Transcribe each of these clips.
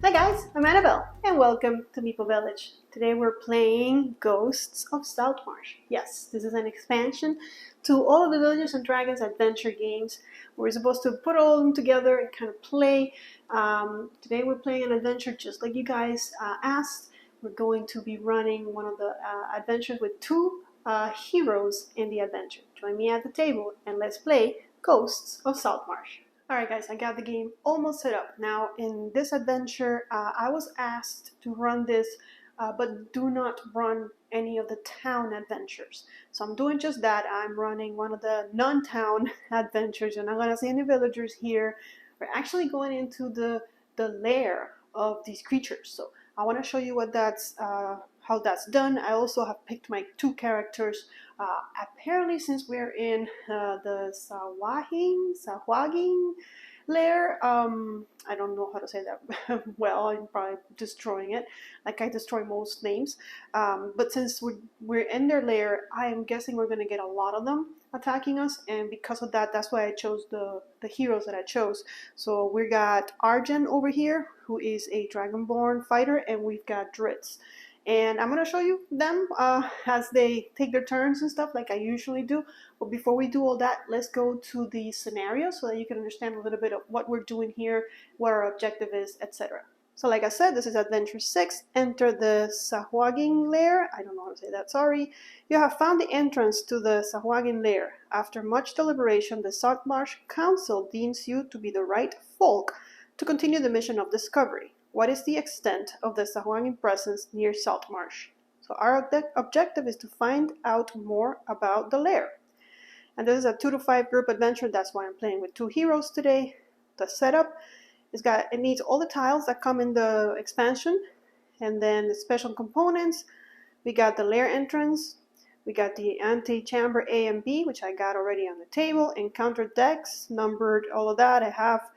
Hi guys, I'm Annabelle, and welcome to Meeple Village. Today we're playing Ghosts of Saltmarsh. Yes, this is an expansion to all of the Villagers and Dragons adventure games. We're supposed to put all of them together and kind of play. Today we're playing an adventure just like you guys asked. We're going to be running one of the adventures with two heroes in the adventure. Join me at the table and let's play Ghosts of Saltmarsh. Alright guys, I got the game almost set up. Now in this adventure, I was asked to run this, but do not run any of the town adventures. So I'm doing just that. I'm running one of the non-town adventures. You're not going to see any villagers here. We're actually going into the lair of these creatures. So I want to show you what that's how that's done. I also have picked my two characters. Apparently, since we're in the Sahuaging lair, I don't know how to say that well. I'm probably destroying it, like I destroy most names. But since we're in their lair, I am guessing we're going to get a lot of them attacking us, and because of that, that's why I chose the heroes that I chose. So we got Arjen over here, who is a Dragonborn fighter, and we've got Dritz. And I'm going to show you them as they take their turns and stuff like I usually do. But before we do all that, let's go to the scenario so that you can understand a little bit of what we're doing here, what our objective is, etc. So like I said, this is Adventure 6. Enter the Sahuaging lair. I don't know how to say that, sorry. You have found the entrance to the Sahuaging lair. After much deliberation, the Saltmarsh Council deems you to be the right folk to continue the mission of discovery. What is the extent of the Sahuaging presence near Saltmarsh? So our objective is to find out more about the lair. And this is a 2 to 5 group adventure. That's why I'm playing with two heroes today. The setup it needs all the tiles that come in the expansion, and then the special components. We got the lair entrance. We got the antechamber A and B, which I got already on the table. Encounter decks, numbered, all of that. I have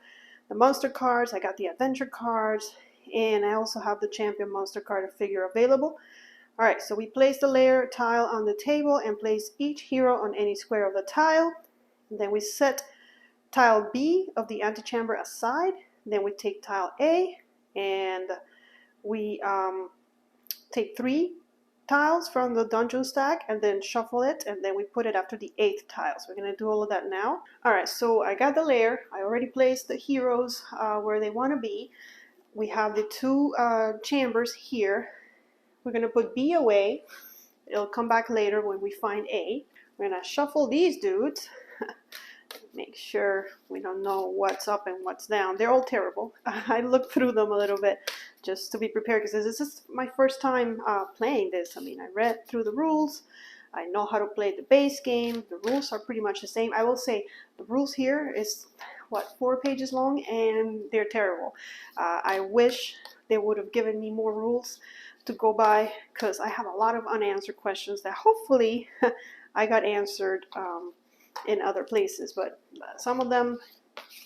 the monster cards. I got the adventure cards. And I also have the champion monster card figure available. Alright, so we place the lair tile on the table and place each hero on any square of the tile. And then we set tile B of the antechamber aside. Then we take tile A and we take 3 tiles from the dungeon stack and then shuffle it, and then we put it after the 8th tile. So we're going to do all of that now. Alright, so I got the lair. I already placed the heroes where they want to be. We have the 2 chambers here. We're going to put B away. It'll come back later when we find A. We're going to shuffle these dudes. Make sure we don't know what's up and what's down. They're all terrible. I looked through them a little bit just to be prepared because this is my first time playing this. I mean, I read through the rules. I know how to play the base game. The rules are pretty much the same. I will say the rules here is, 4 pages long, and they're terrible. I wish they would have given me more rules to go by because I have a lot of unanswered questions that hopefully I got answered in other places, but some of them,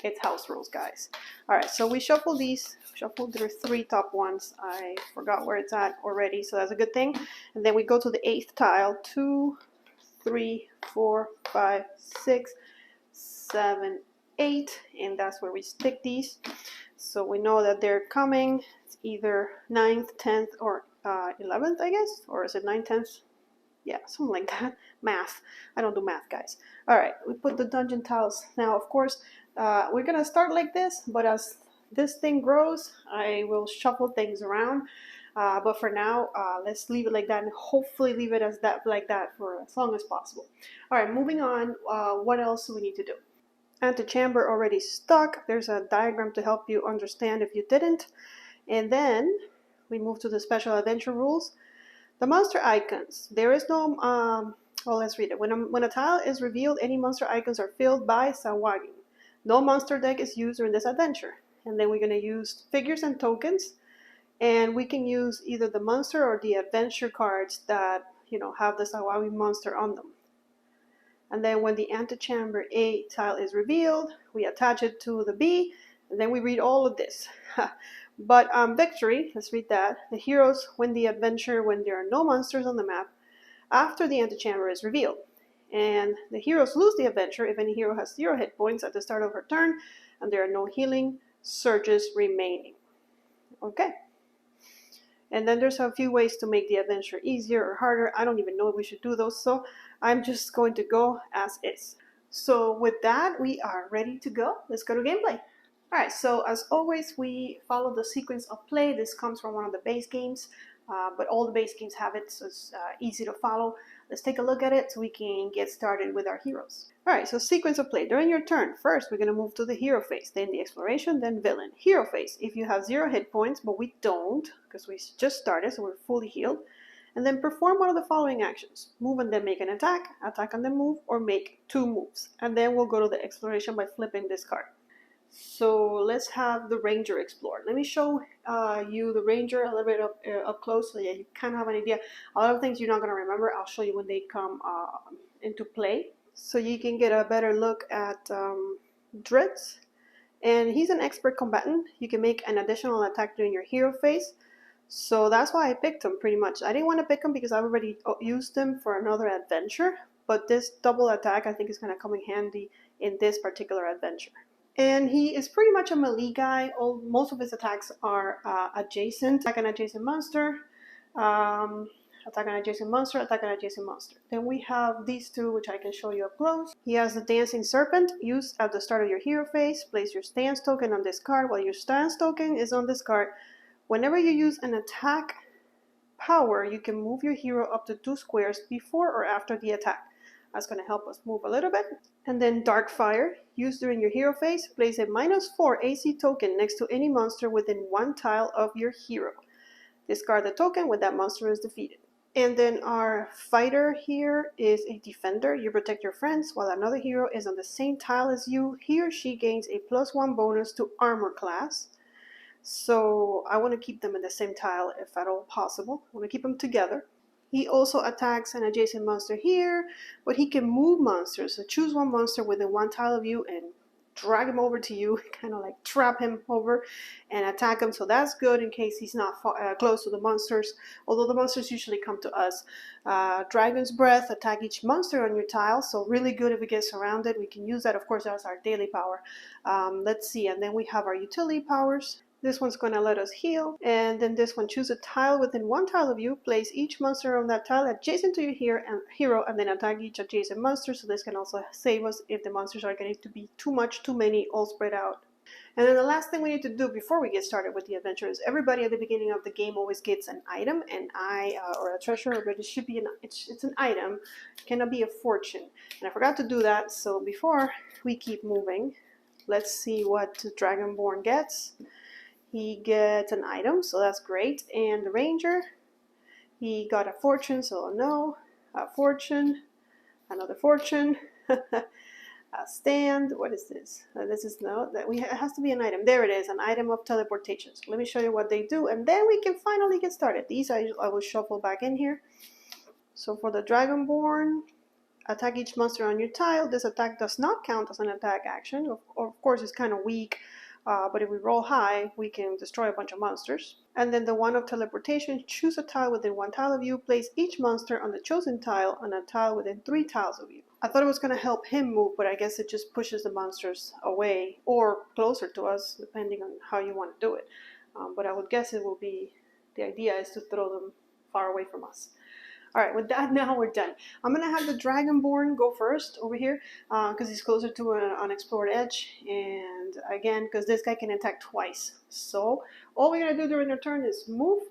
it's house rules, guys. Alright, so we shuffle these. Shuffled their 3 top ones. I forgot where it's at already, so that's a good thing. And then we go to the 8th tile. 2, 3, 4, 5, 6, 7, 8, and that's where we stick these. So we know that they're coming. It's either 9th, 10th, or 11th, I guess, or is it 9th, 10th? Yeah, something like that. Math. I don't do math, guys. Alright, we put the dungeon tiles. Now, of course, we're going to start like this, but as this thing grows, I will shuffle things around. But for now, let's leave it like that and hopefully leave it as like that for as long as possible. Alright, moving on. What else do we need to do? Antechamber already stuck. There's a diagram to help you understand if you didn't. And then we move to the special adventure rules. The monster icons. There is no, well, let's read it. When a tile is revealed, any monster icons are filled by Sahuaging. No monster deck is used during this adventure. And then we're going to use figures and tokens. And we can use either the monster or the adventure cards that, have the Sahuaging monster on them. And then when the antechamber A tile is revealed, we attach it to the B, and then we read all of this. But victory, let's read that. The heroes win the adventure when there are no monsters on the map after the antechamber is revealed. And the heroes lose the adventure if any hero has 0 hit points at the start of her turn and there are no healing surges remaining. Okay. And then there's a few ways to make the adventure easier or harder. I don't even know if we should do those, so I'm just going to go as is. So with that, we are ready to go. Let's go to gameplay. Alright, so as always, we follow the sequence of play. This comes from one of the base games, but all the base games have it, so it's easy to follow. Let's take a look at it so we can get started with our heroes. Alright, so sequence of play. During your turn, first we're going to move to the hero phase, then the exploration, then villain. Hero phase, if you have 0 hit points, but we don't, because we just started, so we're fully healed. And then perform one of the following actions. Move and then make an attack, attack and then move, or make 2 moves. And then we'll go to the exploration by flipping this card. So let's have the ranger explore. Let me show you the ranger a little bit up close so you kind of have an idea. A lot of things you're not going to remember, I'll show you when they come into play. So you can get a better look at Dritz. And he's an expert combatant. You can make an additional attack during your hero phase. So that's why I picked him pretty much. I didn't want to pick him because I've already used him for another adventure. But this double attack I think is going to come in handy in this particular adventure. And he is pretty much a melee guy. Most of his attacks are adjacent. Attack an adjacent monster, attack an adjacent monster, attack an adjacent monster. Then we have these two, which I can show you up close. He has the Dancing Serpent, used at the start of your hero phase. Place your stance token on this card. While your stance token is on this card, whenever you use an attack power, you can move your hero up to 2 squares before or after the attack. That's going to help us move a little bit. And then Dark Fire, used during your hero phase. Place a -4 AC token next to any monster within 1 tile of your hero. Discard the token when that monster is defeated. And then our fighter here is a defender. You protect your friends while another hero is on the same tile as you. He or she gains a +1 bonus to armor class. So I want to keep them in the same tile if at all possible. I want to keep them together. He also attacks an adjacent monster here, but he can move monsters. So choose one monster within 1 tile of you and drag him over to you, kind of like trap him over and attack him. So that's good in case he's not close to the monsters, although the monsters usually come to us. Dragon's Breath, attack each monster on your tile. So really good if we get surrounded. We can use that, of course, as our daily power. Let's see, and then we have our utility powers. This one's going to let us heal. And then this one, choose a tile within 1 tile of you. Place each monster on that tile adjacent to your hero and then attack each adjacent monster. So this can also save us if the monsters are getting to be too many, all spread out. And then the last thing we need to do before we get started with the adventure is everybody at the beginning of the game always gets an item, and or a treasure, but it should be it's an item. It cannot be a fortune. And I forgot to do that. So before we keep moving, let's see what the Dragonborn gets. He gets an item, so that's great. And the ranger, he got a fortune, so no. A fortune, another fortune, a stand. What is this? This is no. It has to be an item. There it is, an item of teleportation. So let me show you what they do, and then we can finally get started. These I will shuffle back in here. So for the Dragonborn, attack each monster on your tile. This attack does not count as an attack action. Of course, it's kind of weak. But if we roll high, we can destroy a bunch of monsters. And then the one of teleportation, choose a tile within 1 tile of you. Place each monster on the chosen tile on a tile within 3 tiles of you. I thought it was going to help him move, but I guess it just pushes the monsters away or closer to us, depending on how you want to do it. But I would guess it will be, the idea is to throw them far away from us. Alright, with that, now we're done. I'm going to have the Dragonborn go first over here, because he's closer to an unexplored edge, and again, because this guy can attack twice. So, all we're going to do during our turn is move,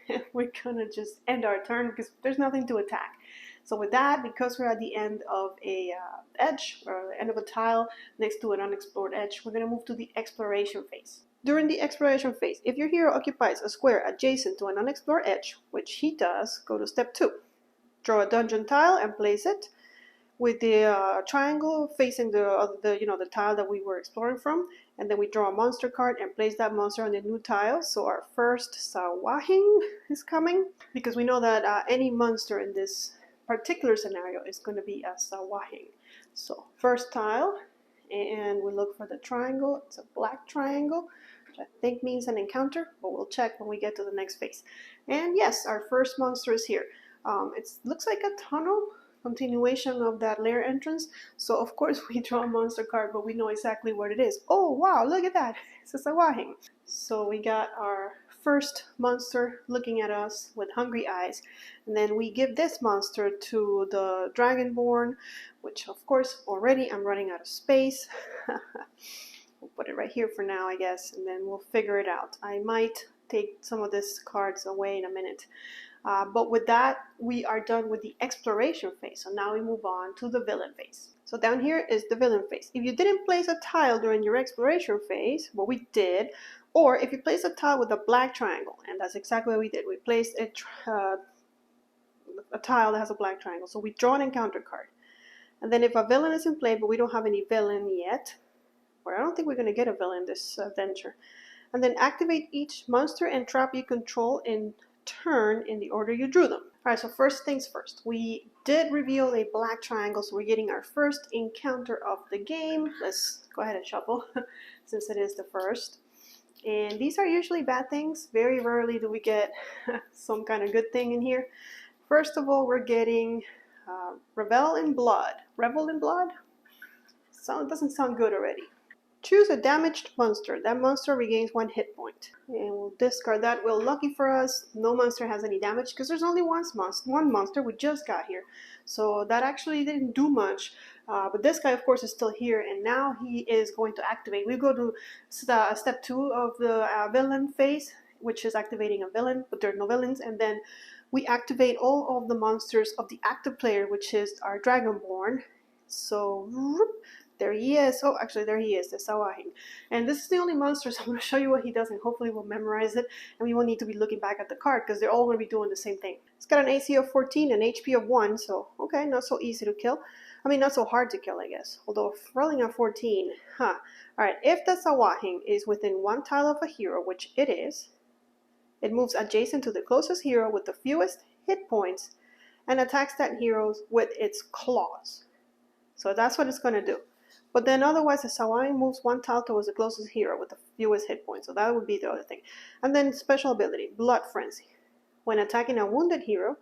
and we're going to just end our turn, because there's nothing to attack. So with that, because we're at the end of a edge, or the end of a tile next to an unexplored edge, we're going to move to the exploration phase. During the exploration phase, if your hero occupies a square adjacent to an unexplored edge, which he does, go to step 2. Draw a dungeon tile and place it with the triangle facing the tile that we were exploring from, and then we draw a monster card and place that monster on the new tile. So our first Sahuaging is coming, because we know that any monster in this particular scenario is going to be a Sahuaging. So first tile, and we look for the triangle. It's a black triangle, which I think means an encounter, but we'll check when we get to the next phase. And yes, our first monster is here. It looks like a tunnel, continuation of that lair entrance. So of course we draw a monster card, but we know exactly what it is. Oh wow, look at that! It's a Sahuaging. So we got our first monster looking at us with hungry eyes. And then we give this monster to the Dragonborn, which of course already I'm running out of space. We'll put it right here for now, I guess, and then we'll figure it out. I might take some of these cards away in a minute. But with that, we are done with the exploration phase. So now we move on to the villain phase. So down here is the villain phase. If you didn't place a tile during your exploration phase, what we did, or if you place a tile with a black triangle, and that's exactly what we did. We placed a tile that has a black triangle. So we draw an encounter card. And then if a villain is in play, but we don't have any villain yet, or I don't think we're going to get a villain this adventure, and then activate each monster and trap you control in turn in the order you drew them. Alright, so first things first. We did reveal a black triangle, so we're getting our first encounter of the game. Let's go ahead and shuffle, since it is the first. And these are usually bad things. Very rarely do we get some kind of good thing in here. First of all, we're getting Revel in Blood. Revel in Blood? It doesn't sound good already. Choose a damaged monster. That monster regains 1 hit point. And we'll discard that. Well, lucky for us, no monster has any damage because there's only one monster we just got here. So that actually didn't do much. But this guy, of course, is still here. And now he is going to activate. We go to step 2 of the villain phase, which is activating a villain, but there are no villains. And then we activate all of the monsters of the active player, which is our Dragonborn. So there he is. Oh, actually, there he is, the Sahuaging. And this is the only monster, so I'm going to show you what he does, and hopefully we'll memorize it, and we won't need to be looking back at the card, because they're all going to be doing the same thing. It's got an AC of 14 and HP of 1, so, okay, not so easy to kill. I mean, not so hard to kill, I guess. Although, rolling at 14, Alright, if the Sahuaging is within 1 tile of a hero, which it is, it moves adjacent to the closest hero with the fewest hit points, and attacks that hero with its claws. So that's what it's going to do. But then otherwise, the Sahuaging moves 1 tile towards the closest hero with the fewest hit points. So that would be the other thing. And then special ability, Blood Frenzy. When attacking a wounded hero,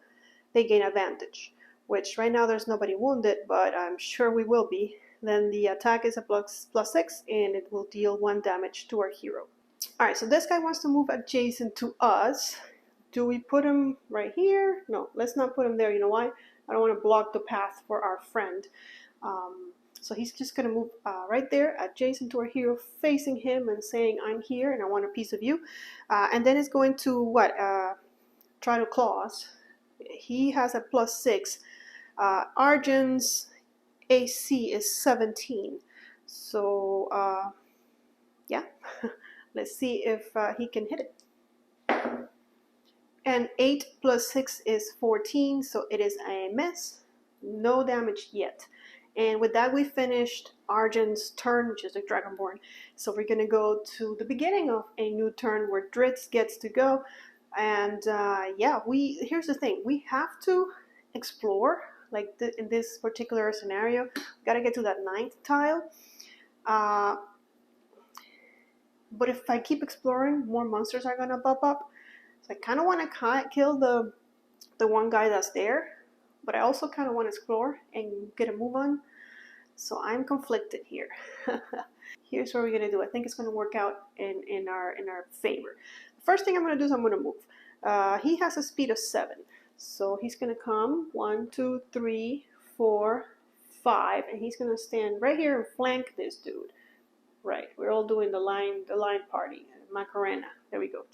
they gain advantage. Which right now there's nobody wounded, but I'm sure we will be. Then the attack is a +6, and it will deal 1 damage to our hero. Alright, so this guy wants to move adjacent to us. Do we put him right here? No, let's not put him there. You know why? I don't want to block the path for our friend. So he's just going to move right there, adjacent to our hero, facing him and saying, I'm here and I want a piece of you. And then it's going to, try to claws. He has a +6. Arjun's AC is 17. So, yeah. Let's see if he can hit it. And 8 + 6 is 14, so it is a miss. No damage yet. And with that, we finished Arjun's turn, which is the Dragonborn. So we're going to go to the beginning of a new turn where Dritz gets to go. And yeah, here's the thing. We have to explore, like in this particular scenario. We got to get to that 9th tile. But if I keep exploring, more monsters are going to pop up. So I kind of want to kill the one guy that's there. But I also kind of want to explore and get a move on. So I'm conflicted here. Here's what we're going to do. I think it's going to work out in our favor. The first thing I'm going to do is I'm going to move. He has a speed of 7. So he's going to come 1, 2, 3, 4, 5. And he's going to stand right here and flank this dude. Right. We're all doing the line party. Macarena. There we go.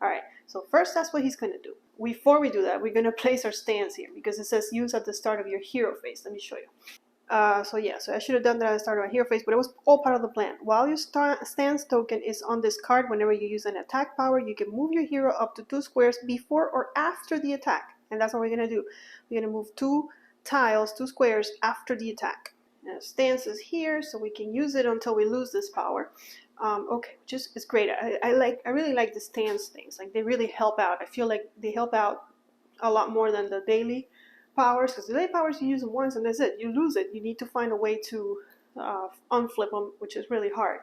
Alright, so first that's what he's going to do. Before we do that, we're going to place our stance here because it says use at the start of your hero phase. Let me show you. So I should have done that at the start of my hero phase, but it was all part of the plan. While your stance token is on this card, whenever you use an attack power, you can move your hero up to 2 squares before or after the attack. And that's what we're going to do. We're going to move 2 tiles, 2 squares after the attack. And stance is here, so we can use it until we lose this power. Okay, it's great. I really like the stance things. Like they really help out. I feel like they help out a lot more than the daily powers, because the daily powers you use them once and that's it. You lose it. You need to find a way to unflip them, which is really hard.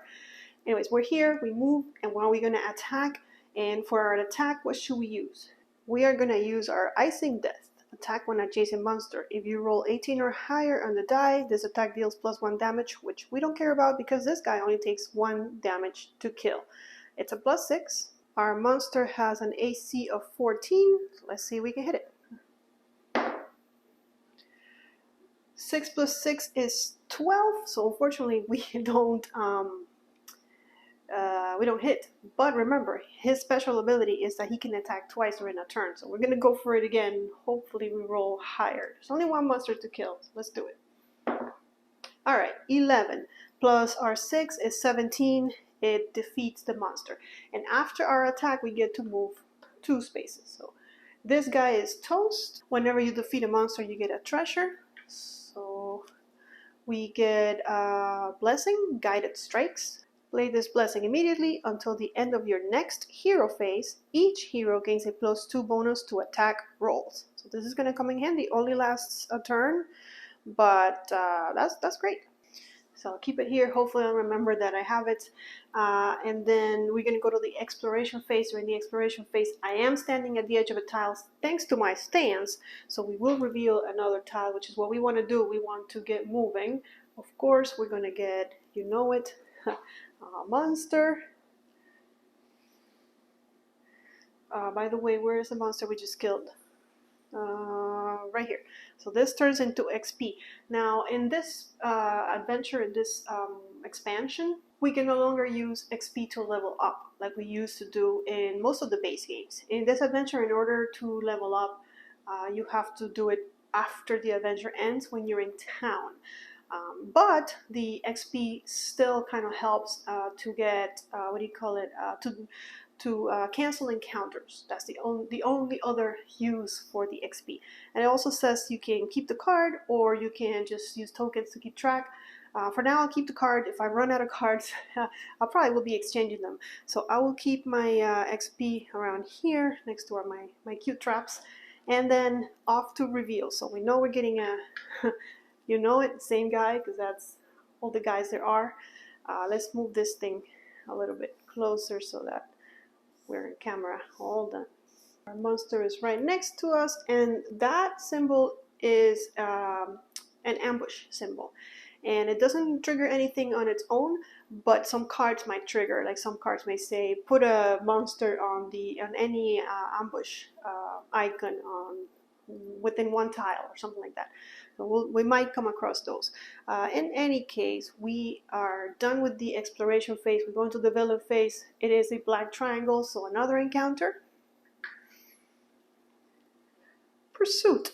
Anyways, we're here. We move, and now we're gonna attack. And for our attack, what should we use? We are gonna use our Icing Death. Attack one adjacent monster. If you roll 18 or higher on the die, this attack deals +1 damage, which we don't care about because this guy only takes 1 damage to kill. It's a +6. Our monster has an AC of 14. Let's see if we can hit it. 6 plus 6 is 12, so unfortunately we don't hit. But remember, his special ability is that he can attack twice during a turn. So we're gonna go for it again. Hopefully we roll higher. There's only one monster to kill, so let's do it. Alright, 11 plus our 6 is 17. It defeats the monster. And after our attack, we get to move 2 spaces. So this guy is toast. Whenever you defeat a monster, you get a treasure. So we get a blessing, guided strikes. Play this blessing immediately until the end of your next hero phase. Each hero gains a +2 bonus to attack rolls. So this is going to come in handy. Only lasts a turn, but that's great. So I'll keep it here. Hopefully I'll remember that I have it. And then we're going to go to the exploration phase. So in the exploration phase, I am standing at the edge of a tile thanks to my stance. So we will reveal another tile, which is what we want to do. We want to get moving. Of course, we're going to get, you know it, a monster. By the way, where is the monster we just killed? Right here. So this turns into XP. Now in this adventure, in this expansion, we can no longer use XP to level up like we used to do in most of the base games. In this adventure, in order to level up, you have to do it after the adventure ends when you're in town. But the XP still kind of helps to get, cancel encounters. That's the only other use for the XP. And it also says you can keep the card or you can just use tokens to keep track. For now, I'll keep the card. If I run out of cards, I probably will be exchanging them. So I will keep my XP around here next to my cute traps. And then off to reveal. So we know we're getting a, you know it, same guy, because that's all the guys there are. Let's move this thing a little bit closer so that we're in camera. All done. Our monster is right next to us, and that symbol is an ambush symbol. And it doesn't trigger anything on its own, but some cards might trigger. Like some cards may say, put a monster on any ambush icon within one tile or something like that. So we might come across those. In any case, we are done with the exploration phase. We're going to the develop phase. It is a black triangle, so another encounter. Pursuit.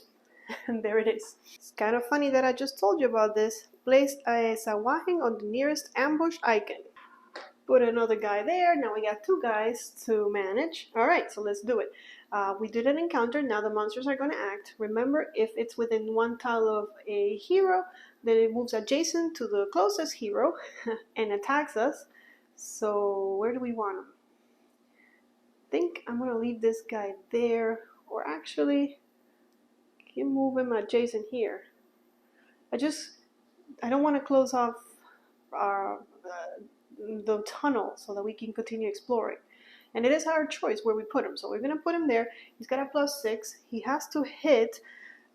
And there it is. It's kind of funny that I just told you about this. Place a Sahuaging on the nearest ambush icon. Put another guy there. Now we got 2 guys to manage. Alright, so let's do it. We did an encounter. Now the monsters are going to act. Remember, if it's within one tile of a hero, then it moves adjacent to the closest hero and attacks us. So where do we want him? I think I'm going to leave this guy there. Or actually, can move him adjacent here. I don't want to close off the tunnel so that we can continue exploring. And it is our choice where we put him. So we're going to put him there. He's got a +6. He has to hit.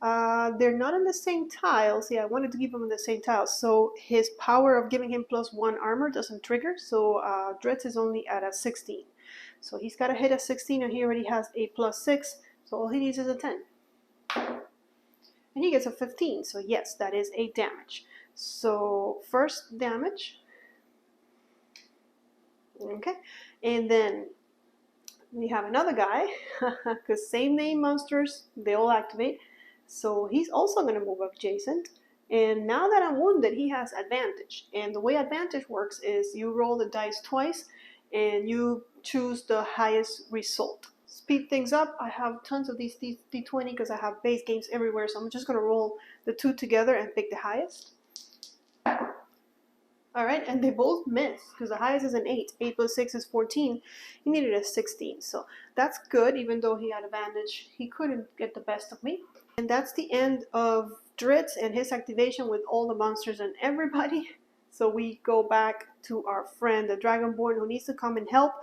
They're not in the same tiles. Yeah, I wanted to keep him in the same tiles. So his power of giving him +1 armor doesn't trigger. So Dritz is only at a 16. So he's got to hit a 16 and he already has a +6. So all he needs is a 10. And he gets a 15. So yes, that is a damage. So first damage. Okay. And then we have another guy, because same name monsters, they all activate. So he's also going to move up adjacent. And now that I'm wounded, he has advantage. And the way advantage works is you roll the dice twice and you choose the highest result. Speed things up. I have tons of these D20 because I have base games everywhere. So I'm just going to roll the 2 together and pick the highest. Alright, and they both miss because the highest is an 8. 8 plus 6 is 14. He needed a 16. So that's good, even though he had advantage. He couldn't get the best of me. And that's the end of Dritz and his activation with all the monsters and everybody. So we go back to our friend, the Dragonborn, who needs to come and help.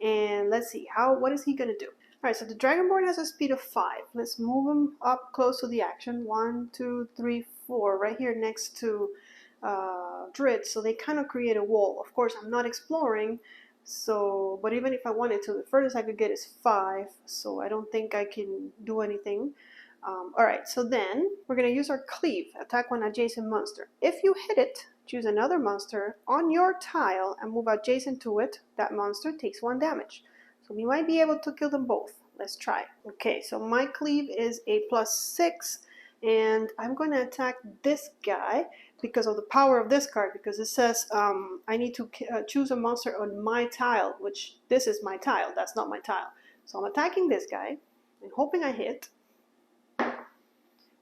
And let's see, what is he going to do? Alright, so the Dragonborn has a speed of 5. Let's move him up close to the action. 1, 2, 3, 4. Right here next to Dritz, so they kind of create a wall. Of course, I'm not exploring, So, but even if I wanted to, the furthest I could get is 5, so I don't think I can do anything. Alright, so then we're going to use our Cleave, attack one adjacent monster. If you hit it, choose another monster on your tile and move adjacent to it. That monster takes 1 damage. So we might be able to kill them both. Let's try. Okay, so my Cleave is a +6, and I'm going to attack this guy because of the power of this card, because it says I need to choose a monster on my tile, which this is my tile, that's not my tile. So I'm attacking this guy and hoping I hit.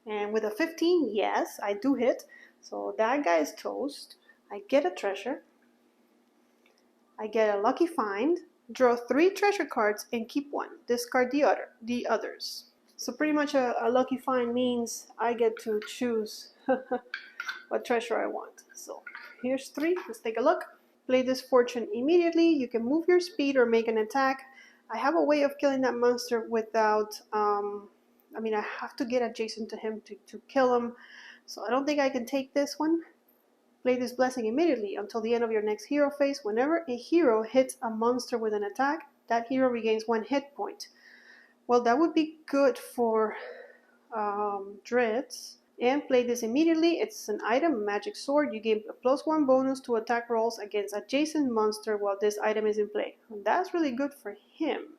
And with a 15, yes, I do hit. So that guy is toast. I get a treasure. I get a lucky find. Draw 3 treasure cards and keep 1. Discard the others. So pretty much a lucky find means I get to choose what treasure I want. So here's 3. Let's take a look. Play this fortune immediately. You can move your speed or make an attack. I have a way of killing that monster without... I mean, I have to get adjacent to him to kill him. So I don't think I can take this one. Play this blessing immediately until the end of your next hero phase. Whenever a hero hits a monster with an attack, that hero regains 1 hit point. Well, that would be good for Dreads. And play this immediately. It's an item, magic sword. You gain a +1 bonus to attack rolls against adjacent monster while this item is in play. And that's really good for him.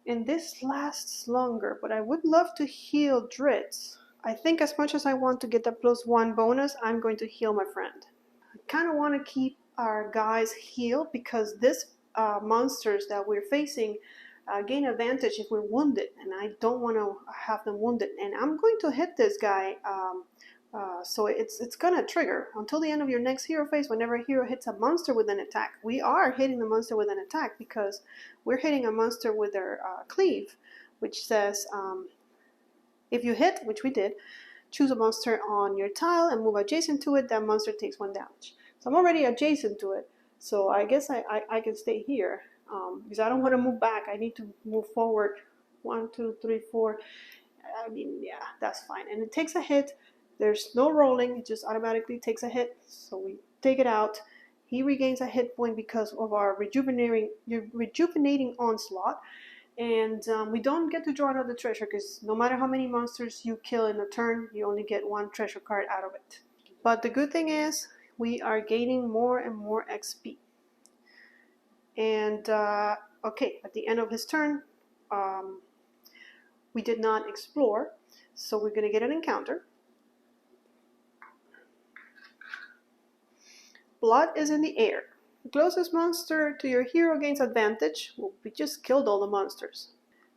And this lasts longer, but I would love to heal Dreads. I think as much as I want to get the +1 bonus, I'm going to heal my friend. I kind of want to keep our guys healed because this monsters that we're facing gain advantage if we're wounded, and I don't want to have them wounded. And I'm going to hit this guy, so it's going to trigger. Until the end of your next hero phase, whenever a hero hits a monster with an attack, we are hitting the monster with an attack because we're hitting a monster with their Cleave, which says if you hit, which we did, choose a monster on your tile and move adjacent to it. That monster takes 1 damage. So I'm already adjacent to it, so I guess I can stay here because I don't want to move back. I need to move forward. 1, 2, 3, 4. I mean, yeah, that's fine. And it takes a hit. There's no rolling. It just automatically takes a hit. So we take it out. He regains a hit point because of our rejuvenating onslaught. And we don't get to draw another treasure because no matter how many monsters you kill in a turn, you only get 1 treasure card out of it. But the good thing is we are gaining more and more XP. And okay, at the end of his turn, we did not explore, so we're going to get an encounter. Blood is in the air. The closest monster to your hero gains advantage. Well, we just killed all the monsters.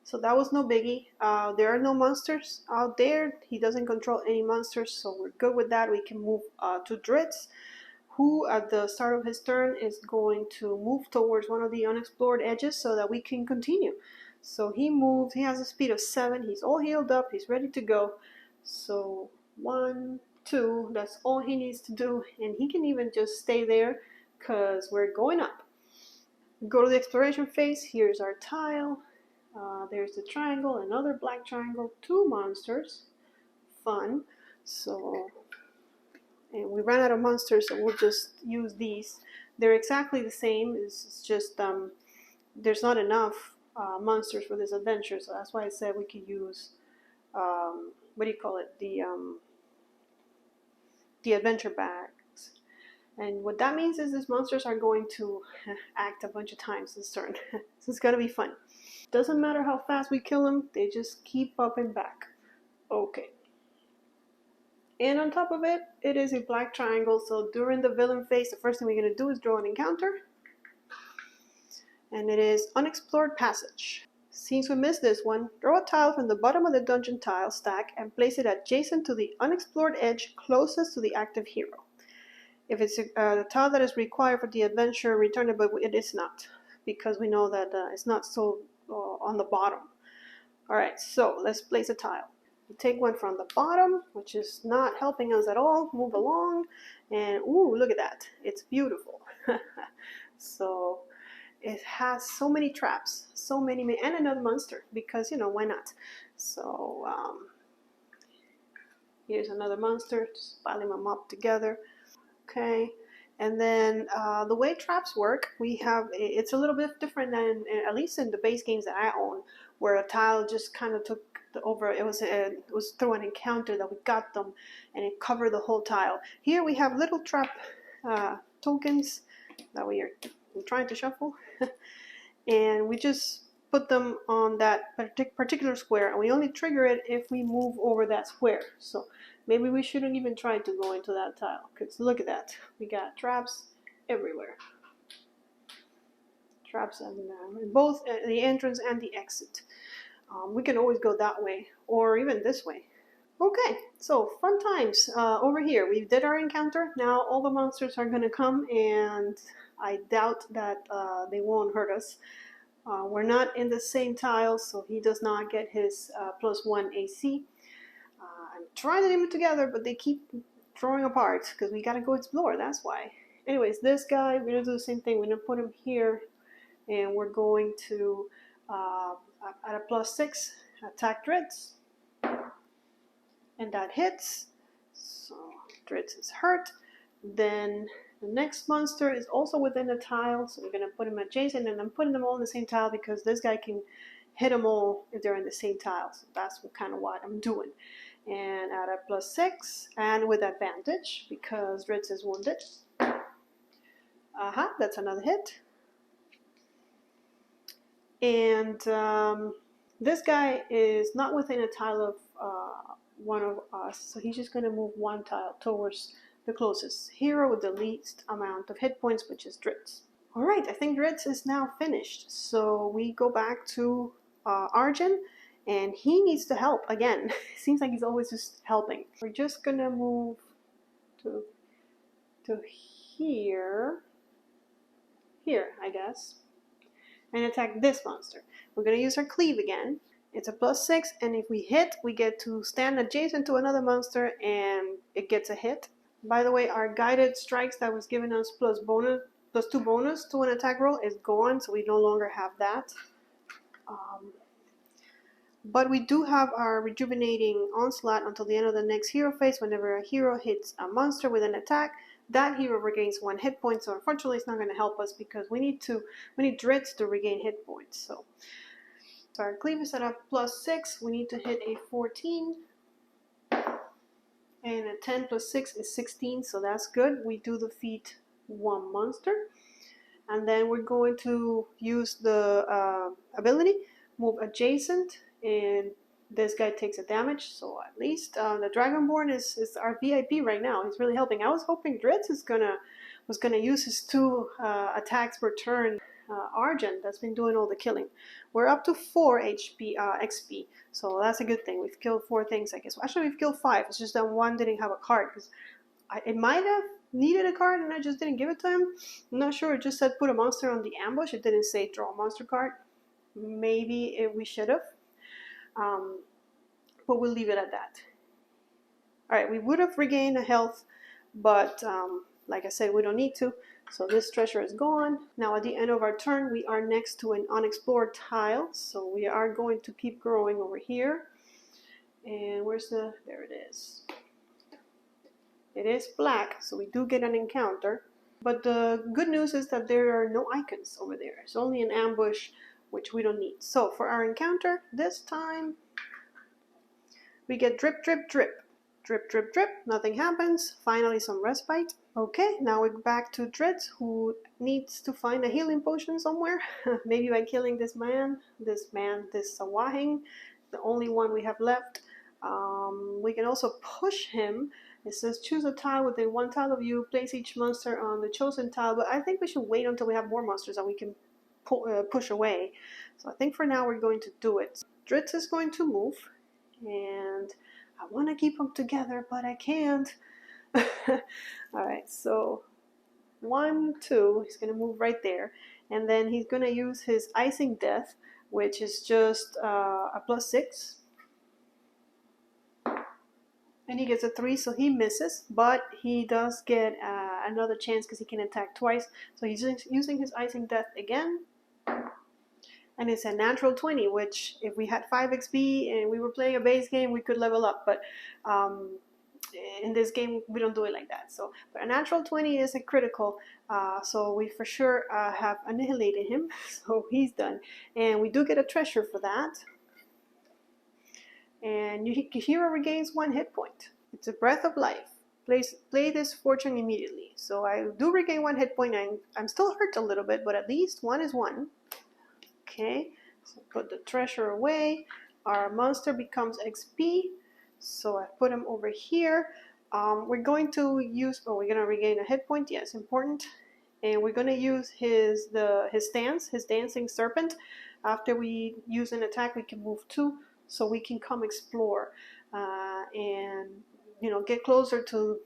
So that was no biggie. There are no monsters out there. He doesn't control any monsters, so we're good with that. We can move to Dritz, who at the start of his turn is going to move towards one of the unexplored edges so that we can continue. So he moves. He has a speed of 7. He's all healed up. He's ready to go. So 1, 2, that's all he needs to do, and he can even just stay there because we're going up. Go to the exploration phase. Here's our tile. There's the triangle, another black triangle, 2 monsters. Fun. So, and we ran out of monsters, so we'll just use these. They're exactly the same. It's just there's not enough monsters for this adventure, so that's why I said we could use what do you call it? The adventure bags. And what that means is these monsters are going to act a bunch of times this turn. So it's gonna be fun. Doesn't matter how fast we kill them, they just keep popping back. Okay. And on top of it, it is a black triangle, so during the villain phase, the first thing we're gonna do is draw an encounter. And it is Unexplored Passage. Since we missed this one, draw a tile from the bottom of the dungeon tile stack and place it adjacent to the unexplored edge closest to the active hero. If it's the tile that is required for the adventure, return it, but it is not, because we know that it's not so on the bottom. Alright, so let's place a tile. We take one from the bottom, which is not helping us at all. Move along, and ooh, look at that. It's beautiful. So it has so many traps, so many, and another monster, because, you know, why not? So here's another monster, just piling them up together. Okay, And then the way traps work, it's a little bit different than, at least in the base games that I own, where a tile just kind of took over. It was through an encounter that we got them, and it covered the whole tile. Here we have little trap tokens that we're trying to shuffle, and we just put them on that particular square, and we only trigger it if we move over that square. So maybe we shouldn't even try to go into that tile, because look at that. We got traps everywhere. Traps in both the entrance and the exit. We can always go that way, or even this way. Okay, so fun times over here. We did our encounter. Now all the monsters are going to come, and I doubt that they won't hurt us. We're not in the same tile, so he does not get his +1 AC. I'm trying to leave them together, but they keep drawing apart because we gotta go explore, that's why. Anyways, this guy, we're gonna do the same thing. We're gonna put him here, and we're going to, at a +6, attack Dritz. And that hits, so Dritz is hurt. Then the next monster is also within a tile, so we're gonna put him adjacent, and I'm putting them all in the same tile because this guy can hit them all if they're in the same tile. So that's kind of what I'm doing. And at a +6, and with advantage because Dritz is wounded. That's another hit. And this guy is not within a tile of one of us, so he's just going to move one tile towards the closest hero with the least amount of hit points, which is Dritz. Alright, I think Dritz is now finished, so we go back to Arjun, and he needs to help again. Seems like he's always just helping. We're just going to move to here, I guess, and attack this monster. We're going to use our Cleave again. It's a +6, and if we hit, we get to stand adjacent to another monster, and it gets a hit. By the way, our guided strikes that was giving us +2 bonus to an attack roll is gone, so we no longer have that. But we do have our rejuvenating onslaught until the end of the next hero phase. Whenever a hero hits a monster with an attack, that hero regains 1 hit point. So unfortunately, it's not going to help us because we need Dritz to regain hit points. So our Cleave is at a +6. We need to hit a 14. And a 10 + 6 is 16, so that's good. We do defeat 1 monster. And then we're going to use the ability, move adjacent, and this guy takes a damage. So at least the Dragonborn is our VIP right now. He's really helping. I was hoping Dritz was gonna use his 2 attacks per turn. Argent that's been doing all the killing. We're up to 4 XP, so that's a good thing. We've killed 4 things, I guess. Actually, we've killed 5. It's just that one didn't have a card because it might have needed a card and I just didn't give it to him. I'm not sure. It just said put a monster on the ambush. It didn't say draw a monster card. Maybe we should have, but we'll leave it at that. All right, we would have regained a health, but like I said, we don't need to. So this treasure is gone. Now at the end of our turn, we are next to an unexplored tile. So we are going to keep growing over here. And there it is. It is black, so we do get an encounter. But the good news is that there are no icons over there. It's only an ambush, which we don't need. So for our encounter, this time, we get drip, drip, drip. Drip, drip, drip. Nothing happens. Finally, some respite. Okay, now we're back to Dritz, who needs to find a healing potion somewhere. Maybe by killing this Sahuaging, the only one we have left. We can also push him. It says choose a tile within 1 tile of you. Place each monster on the chosen tile. But I think we should wait until we have more monsters that we can push away. So I think for now we're going to do it. Dritz is going to move, and I want to keep them together, but I can't. Alright, so 1, 2, he's going to move right there. And then he's going to use his Icing Death, which is just a +6. And he gets a 3, so he misses. But he does get another chance because he can attack twice. So he's using his Icing Death again. And it's a natural 20, which if we had 5 XP and we were playing a base game, we could level up. But in this game we don't do it like that. So, but a natural 20 is a critical, so we for sure have annihilated him. So he's done, and we do get a treasure for that. And your hero regains 1 hit point. It's a breath of life. Play this fortune immediately. So I do regain 1 hit point. I'm still hurt a little bit, but at least 1 is 1. Okay, so put the treasure away. Our monster becomes XP. So I put him over here. We're going to use, we're going to regain a hit point. Yes, important. And we're going to use his stance, his dancing serpent. After we use an attack, we can move 2. So we can come explore and get closer to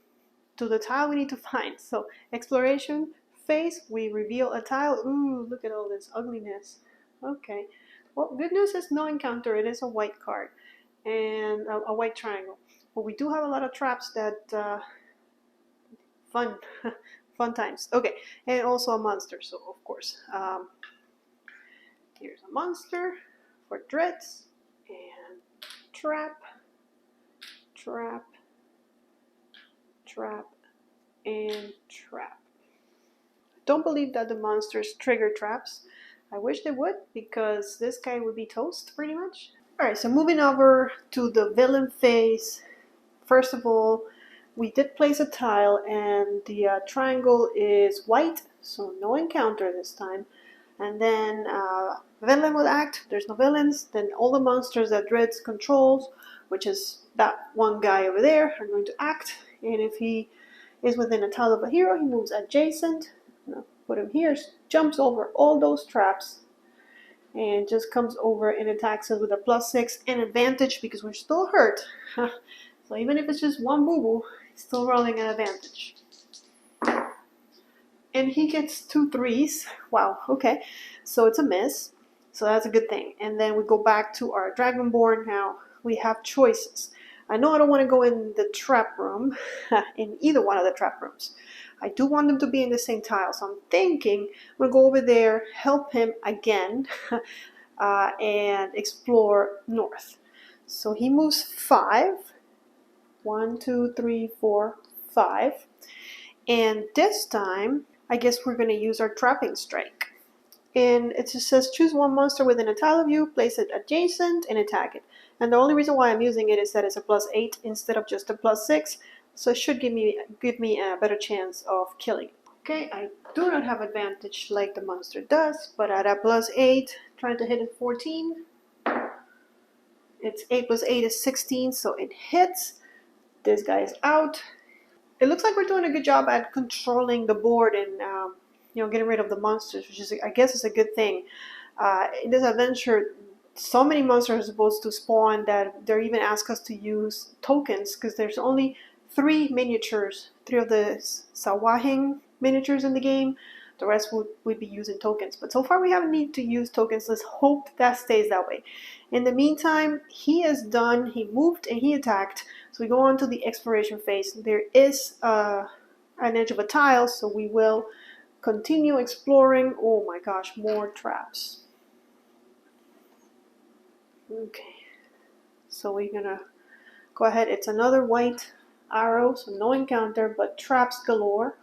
the tile we need to find. So exploration phase, we reveal a tile. Ooh, look at all this ugliness. Okay, well, good news is no encounter. It is a white card and a white triangle. But we do have a lot of traps that fun fun times. Okay, and also a monster. So of course, here's a monster for dreads. And trap, and trap. Don't believe that the monsters trigger traps. I wish they would, because this guy would be toast pretty much. Alright, so moving over to the villain phase. First of all, we did place a tile, and the triangle is white, so no encounter this time. And then villain will act. There's no villains. Then all the monsters that Dreads controls, which is that one guy over there, are going to act. And if he is within a tile of a hero, he moves adjacent. Put him here, jumps over all those traps, and just comes over and attacks us with a +6 and advantage because we're still hurt. So even if it's just one boo-boo, he's still rolling an advantage. And he gets 2 3s. Wow, okay. So it's a miss. So that's a good thing. And then we go back to our Dragonborn. Now we have choices. I know I don't want to go in the trap room, in either one of the trap rooms. I do want them to be in the same tile. So I'm thinking we'll go over there, help him again, and explore north. So he moves 5. 1, 2, 3, 4, 5. And this time, I guess we're going to use our trapping strike. And it just says choose one monster within a tile of you, place it adjacent, and attack it. And the only reason why I'm using it is that it's a +8 instead of just a +6. So it should give me a better chance of killing it. Okay, I do not have advantage like the monster does, but at a +8, trying to hit a 14. It's 8 + 8 is 16, so it hits. This guy is out. It looks like we're doing a good job at controlling the board and getting rid of the monsters, which is, I guess, is a good thing. In this adventure, so many monsters are supposed to spawn that they even ask us to use tokens because there's only 3 miniatures, 3 of the Sahuaging miniatures in the game. The rest would be using tokens. But so far we haven't needed to use tokens. Let's hope that stays that way. In the meantime, he is done. He moved and he attacked. So we go on to the exploration phase. There is an edge of a tile, so we will continue exploring. Oh my gosh, more traps. Okay, so we're gonna go ahead. It's another white arrow, so no encounter, but traps galore.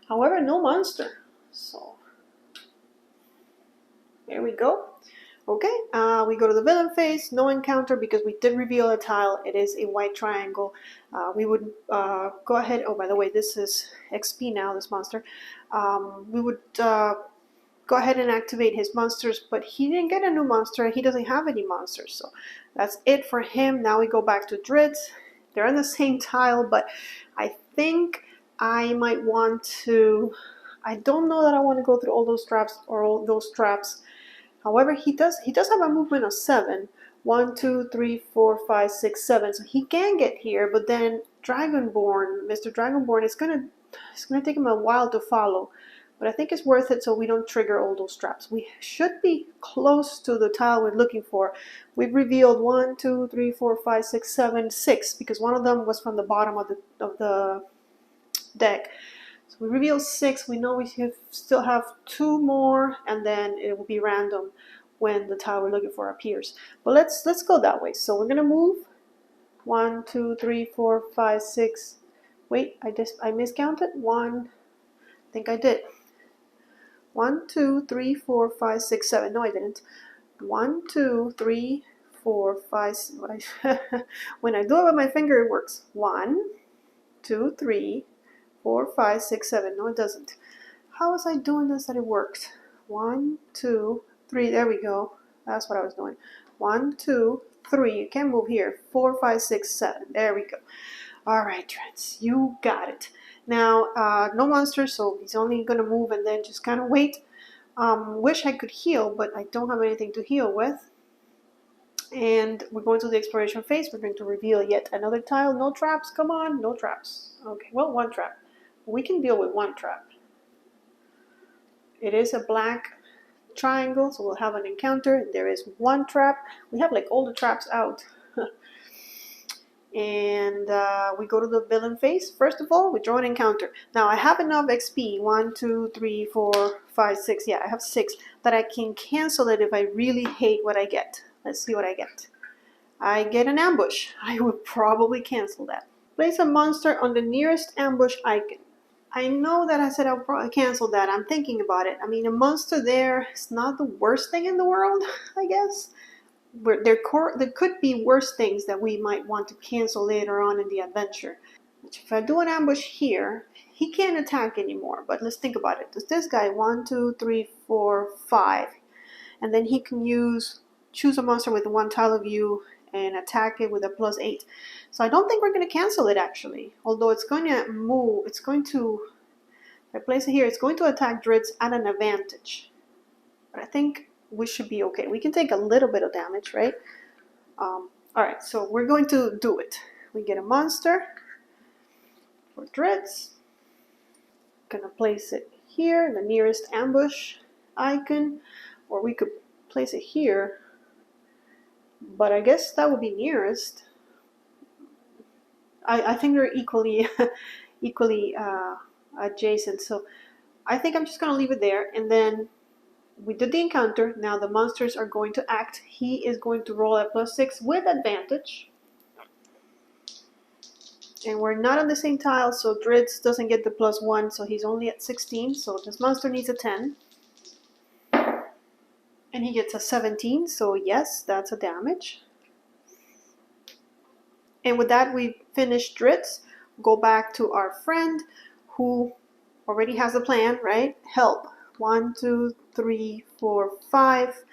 However, no monster. So there we go. Okay, we go to the villain phase. No encounter because we did reveal a tile. It is a white triangle. We would go ahead. Oh, by the way, this is XP now, this monster. We would go ahead and activate his monsters, but he didn't get a new monster. He doesn't have any monsters, so that's it for him. Now we go back to Drids. They're on the same tile, but I think I might want to, I don't know that I want to go through all those traps or all those traps. However, he does have a movement of 7. 1, 2, 3, 4, 5, 6, 7. So he can get here, but then Dragonborn, Mr. Dragonborn, it's gonna take him a while to follow. But I think it's worth it so we don't trigger all those traps. We should be close to the tile we're looking for. We've revealed 1, 2, 3, 4, 5, 6, 7, 6, because one of them was from the bottom of the deck. So we revealed 6. We know we still have 2 more, and then it will be random when the tile we're looking for appears. But let's go that way. So we're gonna move 1, 2, 3, 4, 5, 6. Wait, I miscounted. I think I did. 1, 2, 3, 4, 5, 6, 7. No, I didn't. 1, 2, 3, 4, 5. When I do it with my finger, it works. 1, 2, 3, 4, 5, 6, 7. No, it doesn't. How was I doing this that it works? 1, 2, 3. There we go. That's what I was doing. 1, 2, 3. You can't move here. 4, 5, 6, 7. There we go. All right, Trents, you got it. Now, no monsters, so he's only going to move and then just kind of wait. Wish I could heal, but I don't have anything to heal with. And we're going to the exploration phase. We're going to reveal yet another tile. No traps. Come on, no traps. Okay, well, one trap. We can deal with one trap. It is a black triangle, so we'll have an encounter. There is one trap. We have like all the traps out. And we go to the villain phase. First of all, we draw an encounter. Now I have enough XP, 1, 2, 3, 4, 5, 6. Yeah, I have 6 that I can cancel it if I really hate what I get. Let's see what I get. I get an ambush. I would probably cancel that. Place a monster on the nearest ambush icon. I know that I said I'll probably cancel that. I'm thinking about it. I mean, a monster there is not the worst thing in the world, I guess. There could be worse things that we might want to cancel later on in the adventure. If I do an ambush here, he can't attack anymore. But let's think about it. Does this guy 1, 2, 3, 4, 5, and then he can choose a monster with 1 tile of view and attack it with a +8. So I don't think we're going to cancel it actually. Although it's going to move. It's going to. If I place it here, it's going to attack Dritz at an advantage. But I think we should be okay. We can take a little bit of damage, right? Alright, so we're going to do it. We get a monster for Dritz. Gonna place it here, the nearest ambush icon. Or we could place it here. But I guess that would be nearest. I think they're equally adjacent. So I think I'm just gonna leave it there, and then we did the encounter. Now the monsters are going to act. He is going to roll at +6 with advantage. And we're not on the same tile, so Dritz doesn't get the +1, so he's only at 16. So this monster needs a 10. And he gets a 17, so yes, that's a damage. And with that, we finished Dritz. Go back to our friend who already has a plan, right? Help. 1, 2, 3, 4, 5,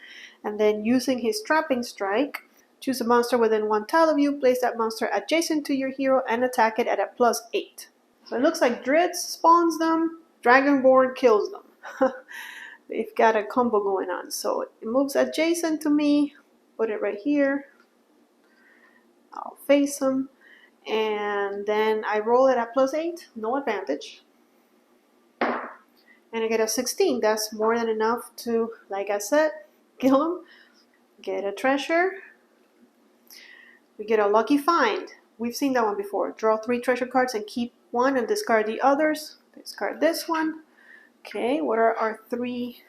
and then using his trapping strike, choose a monster within 1 tile of you, place that monster adjacent to your hero, and attack it at a +8. So it looks like Dritz spawns them, Dragonborn kills them. They've got a combo going on. So it moves adjacent to me, put it right here. I'll face him, and then I roll it at +8, no advantage. And I get a 16. That's more than enough to, like I said, kill him. Get a treasure. We get a lucky find. We've seen that one before. Draw 3 treasure cards and keep 1 and discard the others. Discard this one. Okay, what are our 3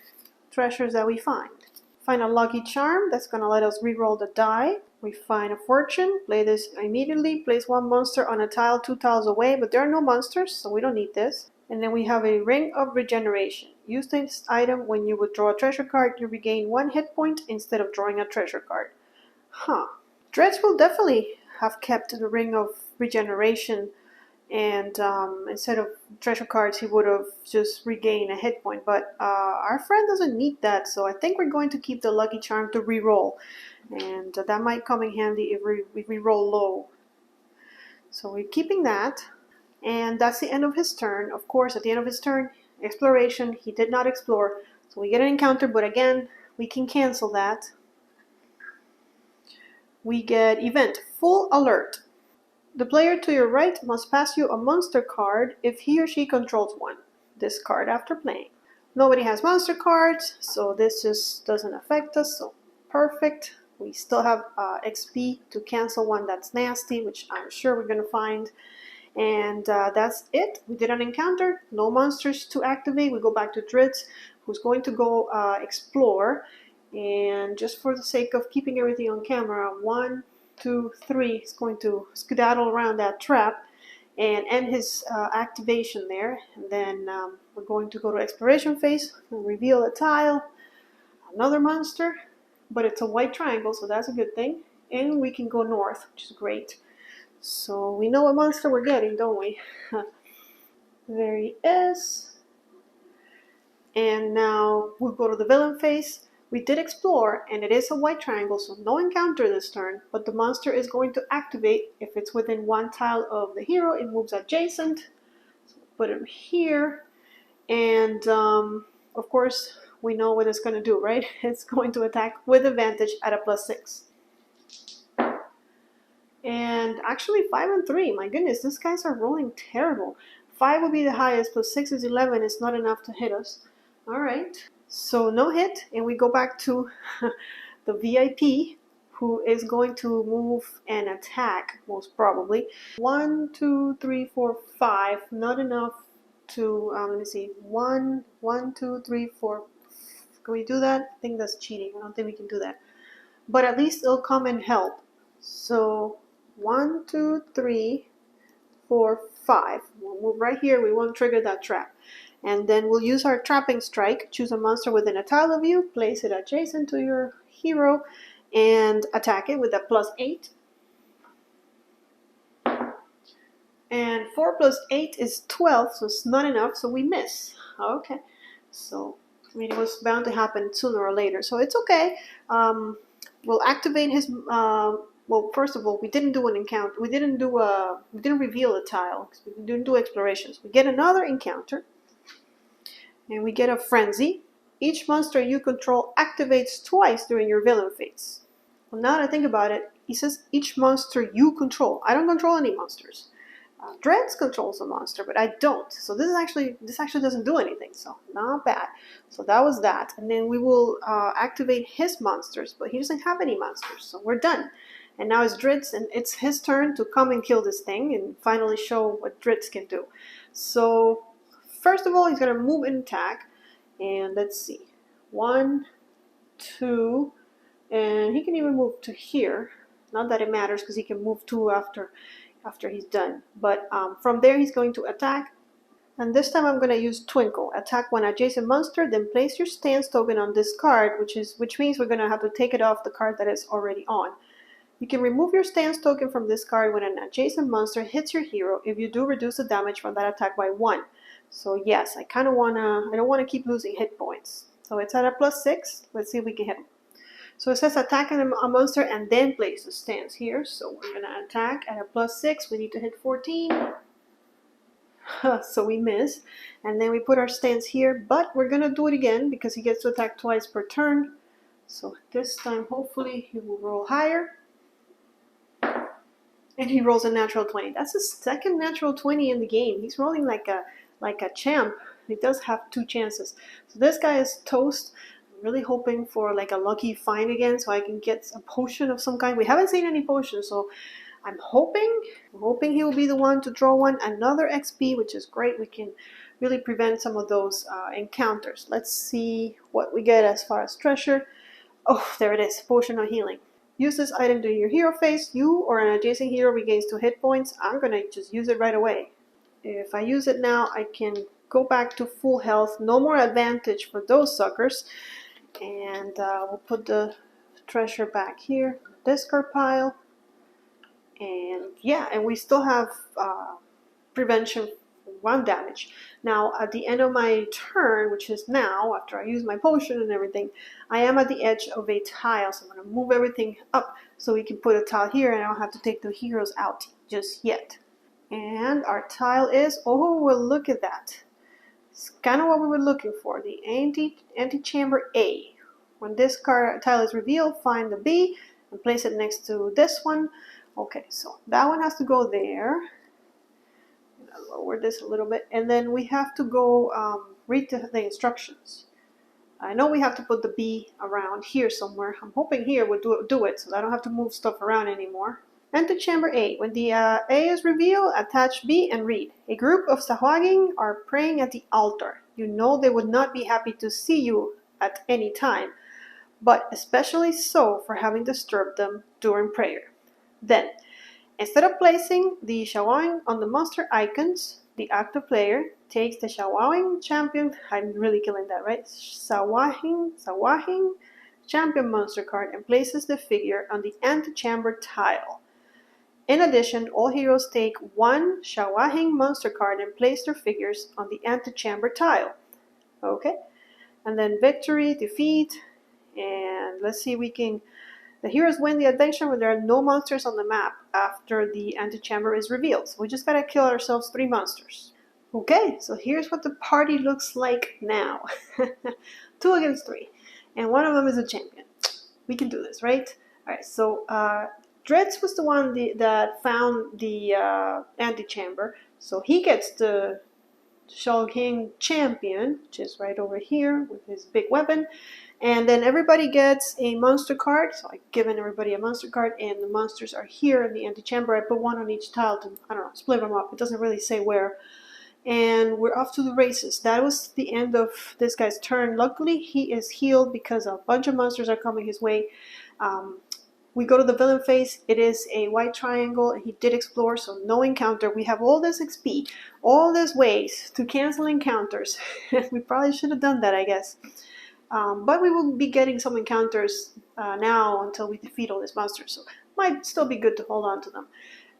treasures that we find? Find a lucky charm. That's going to let us re-roll the die. We find a fortune. Play this immediately. Place 1 monster on a tile 2 tiles away, but there are no monsters, so we don't need this. And then we have a Ring of Regeneration. Use this item when you withdraw a treasure card. You regain 1 hit point instead of drawing a treasure card. Huh. Dretz will definitely have kept the Ring of Regeneration, and instead of treasure cards, he would have just regained a hit point. But our friend doesn't need that, so I think we're going to keep the lucky charm to re-roll. And that might come in handy if we roll low. So we're keeping that. And that's the end of his turn. Of course, at the end of his turn, exploration, he did not explore. So we get an encounter, but again, we can cancel that. We get event, full alert. The player to your right must pass you a monster card if he or she controls one. Discard after playing. Nobody has monster cards, so this just doesn't affect us, so perfect. We still have XP to cancel one that's nasty, which I'm sure we're going to find. And that's it. We did an encounter. No monsters to activate. We go back to Dritz, who's going to go explore. And just for the sake of keeping everything on camera, 1, 2, 3 is going to skedaddle around that trap and end his activation there. And then we're going to go to exploration phase and reveal a tile, another monster, but it's a white triangle, so that's a good thing. And we can go north, which is great. So we know what monster we're getting, don't we? There he is. And now we'll go to the villain phase. We did explore, and it is a white triangle, so no encounter this turn, but the monster is going to activate if it's within one tile of the hero. It moves adjacent. So put him here. And of course, we know what it's going to do, right? It's going to attack with advantage at a +6. And actually 5 and 3, my goodness, these guys are rolling terrible. 5 would be the highest, +6 is 11. It's not enough to hit us. All right, so no hit, and we go back to the VIP, who is going to move and attack, most probably. 1, 2, 3, 4, 5, not enough to, let me see, 1, 2, 3, 4, can we do that? I think that's cheating, I don't think we can do that. But at least it'll come and help. So 1, 2, 3, 4, 5. We'll move right here, we won't trigger that trap. And then we'll use our trapping strike, choose a monster within a tile of you, place it adjacent to your hero, and attack it with a +8. And 4 + 8 is 12, so it's not enough, so we miss. Okay, so I mean, it was bound to happen sooner or later, so it's okay. We'll activate his, well, first of all, we didn't do an encounter, we didn't reveal a tile, because we didn't do explorations. We get another encounter. And we get a frenzy. Each monster you control activates twice during your villain phase. Well, now that I think about it, he says each monster you control. I don't control any monsters. Dreads controls a monster, but I don't. So this actually doesn't do anything. So not bad. So that was that. And then we will activate his monsters, but he doesn't have any monsters. So we're done. And now it's Dritz, and it's his turn to come and kill this thing and finally show what Dritz can do. So first of all, he's going to move and attack. And let's see. 1, 2, and he can even move to here. Not that it matters because he can move 2 after he's done. But from there, he's going to attack. And this time I'm going to use Twinkle. Attack one adjacent monster, then place your stance token on this card, which means we're going to have to take it off the card that is already on. You can remove your stance token from this card when an adjacent monster hits your hero. If you do, reduce the damage from that attack by 1. So yes, I don't want to keep losing hit points. So it's at a +6. Let's see if we can hit him. So it says attack a monster and then place the stance here. So we're going to attack at a +6. We need to hit 14. So we miss. And then we put our stance here. But we're going to do it again because he gets to attack twice per turn. So this time, hopefully, he will roll higher. And he rolls a natural 20. That's his second natural 20 in the game. He's rolling like a champ. He does have 2 chances. So this guy is toast. I'm really hoping for like a lucky find again so I can get a potion of some kind. We haven't seen any potions, so I'm hoping he will be the one to draw one. Another XP, which is great. We can really prevent some of those encounters. Let's see what we get as far as treasure. Oh, there it is. Potion of healing. Use this item during your hero phase. You or an adjacent hero regains 2 hit points. I'm going to just use it right away. If I use it now, I can go back to full health. No more advantage for those suckers. And we'll put the treasure back here. Discard pile. And yeah, and we still have prevention for 1 damage. Now, at the end of my turn, which is now, after I use my potion and everything, I am at the edge of a tile. So I'm going to move everything up so we can put a tile here and I don't have to take the heroes out just yet. And our tile is, oh, well, look at that. It's kind of what we were looking for, the antechamber A. When this tile is revealed, find the B and place it next to this one. Okay, so that one has to go there. I'll lower this a little bit. And then we have to go read the instructions. I know we have to put the B around here somewhere. I'm hoping here would do it so I don't have to move stuff around anymore. Antechamber A. When the A is revealed, attach B and read. A group of Sahuaging are praying at the altar. You know they would not be happy to see you at any time, but especially so for having disturbed them during prayer. Then, instead of placing the Sahuaging on the monster icons, the active player takes the Sahuaging champion, I'm really killing that, right? Sahuaging champion monster card and places the figure on the antechamber tile. In addition, all heroes take one Sahuaging monster card and place their figures on the antechamber tile. Okay? And then victory, defeat, and let's see if we can... The heroes win the adventure when there are no monsters on the map after the antechamber is revealed. So we just gotta kill ourselves 3 monsters. Okay, so here's what the party looks like now. 2 against 3. And one of them is a champion. We can do this, right? Alright, so Dritz was the one that found the antechamber. So he gets the Sahuaging champion, which is right over here with his big weapon. And then everybody gets a monster card. So I've given everybody a monster card, and the monsters are here in the antechamber. I put one on each tile to, I don't know, split them up. It doesn't really say where. And we're off to the races. That was the end of this guy's turn. Luckily, he is healed because a bunch of monsters are coming his way. We go to the villain phase. It is a white triangle, and he did explore, so no encounter. We have all this XP, all these ways to cancel encounters. We probably should have done that, I guess. But we will be getting some encounters now until we defeat all these monsters, so might still be good to hold on to them.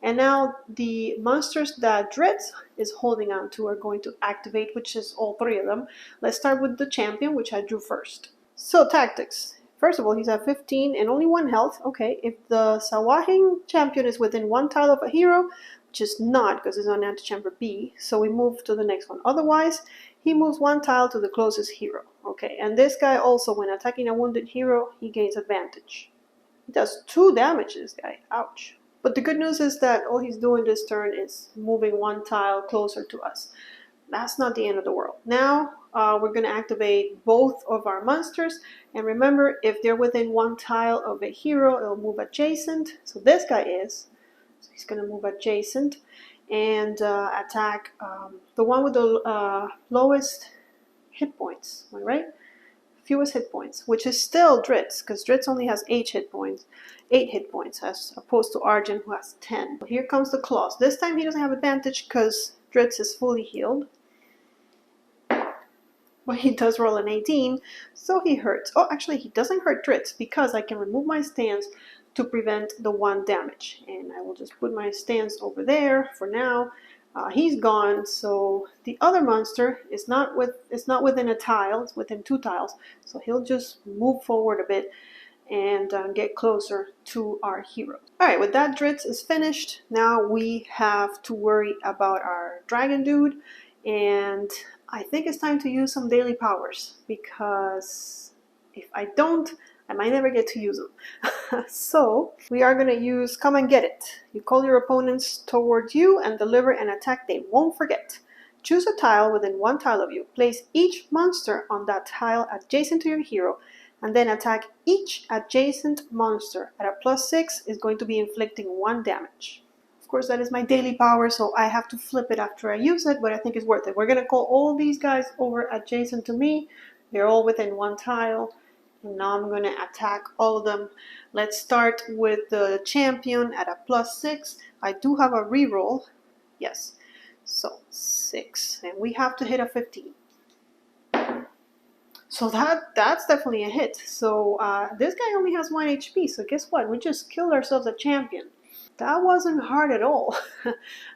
And now the monsters that Dritz is holding on to are going to activate, which is all 3 of them. Let's start with the champion, which I drew first. So tactics. First of all, he's at 15 and only 1 health. Okay, if the Sahuaging champion is within 1 tile of a hero, which is not because it's on antechamber B, so we move to the next one. Otherwise, he moves 1 tile to the closest hero. Okay, and this guy also, when attacking a wounded hero, he gains advantage. He does 2 damage, this guy. Ouch. But the good news is that all he's doing this turn is moving 1 tile closer to us. That's not the end of the world. Now, we're going to activate both of our monsters. And remember, if they're within 1 tile of a hero, it'll move adjacent. So this guy is. So he's going to move adjacent and attack the one with the lowest hit points. Am I right? Fewest hit points, which is still Dritz, because Dritz only has 8 hit points. 8 hit points as opposed to Arjun, who has 10. Here comes the claws. This time he doesn't have advantage because Dritz is fully healed. But he does roll an 18, so he hurts. Oh, actually he doesn't hurt Dritz because I can remove my stance to prevent the 1 damage. And I will just put my stance over there for now. He's gone, so the other monster is not within a tile, it's within 2 tiles. So he'll just move forward a bit and get closer to our hero. Alright, with that, Dritz is finished. Now we have to worry about our dragon dude, and I think it's time to use some daily powers, because if I don't, I might never get to use them. So we are going to use Come and Get It. You call your opponents towards you and deliver an attack they won't forget. Choose a tile within 1 tile of you. Place each monster on that tile adjacent to your hero, and then attack each adjacent monster. At a +6 is going to be inflicting 1 damage. Of course, that is my daily power, so I have to flip it after I use it, but I think it's worth it. We're going to call all these guys over adjacent to me. They're all within 1 tile. And now I'm going to attack all of them. Let's start with the champion at a +6. I do have a reroll. Yes. So 6. And we have to hit a 15. So that's definitely a hit. So this guy only has 1 HP. So guess what? We just killed ourselves a champion. That wasn't hard at all.